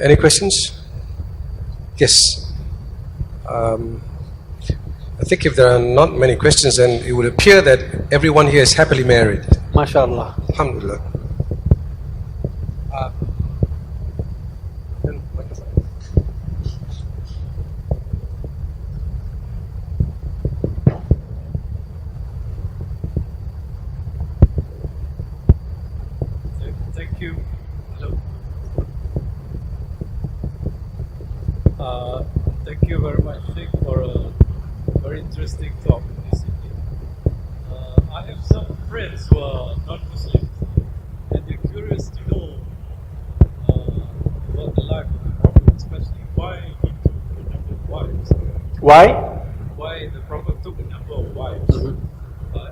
Any questions? Yes. I think if there are not many questions, then it would appear that everyone here is happily married. MashaAllah. Alhamdulillah. Thank you. Hello. Thank you very much, Shaykh, for a very interesting talk this evening. I have some friends who are not Muslims, and they're curious to know about the life of the Prophet, especially why he took a number of wives. Why? Why the Prophet took a number of wives.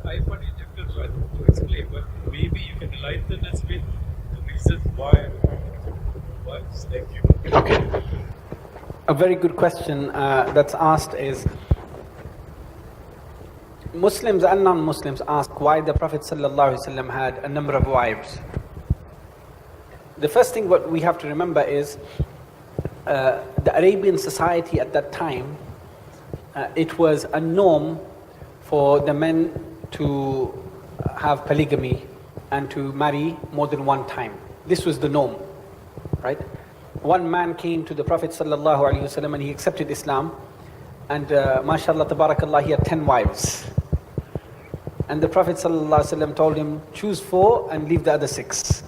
I find it difficult to explain, but maybe you can enlighten us with the reasons why the Prophet took wives. Thank you. Okay. A very good question that's asked is, Muslims and non-Muslims ask why the Prophet ﷺ had a number of wives. The first thing what we have to remember is the Arabian society at that time, it was a norm for the men to have polygamy and to marry more than one time. This was the norm, right? One man came to the Prophet ﷺ and he accepted Islam, and mashallah, tabarakallah, he had 10 wives. And the Prophet ﷺ told him, choose 4 and leave the other 6,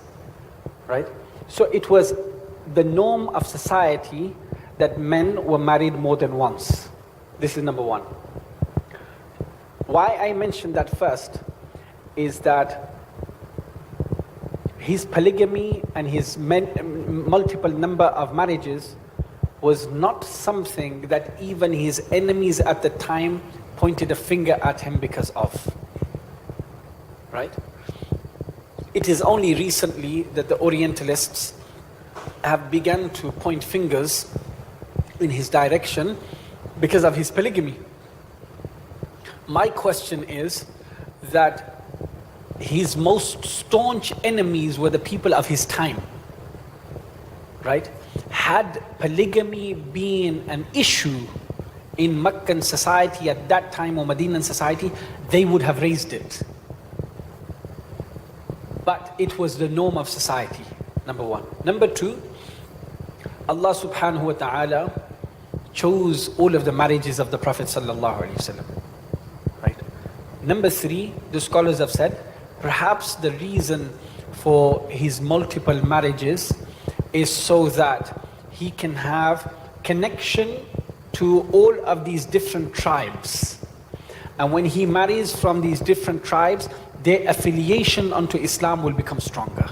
right? So it was the norm of society that men were married more than once. This is number one. Why I mentioned that first is that his polygamy and his multiple number of marriages was not something that even his enemies at the time pointed a finger at him because of. Right? It is only recently that the Orientalists have begun to point fingers in his direction because of his polygamy. My question is that his most staunch enemies were the people of his time, right? Had polygamy been an issue in Meccan society at that time, or Medinan society, they would have raised it. But it was the norm of society, number one. Number two, Allah subhanahu wa ta'ala chose all of the marriages of the Prophet sallallahu alaihi wasallam, right? Number three, the scholars have said, perhaps the reason for his multiple marriages is so that he can have connection to all of these different tribes. And when he marries from these different tribes, their affiliation unto Islam will become stronger.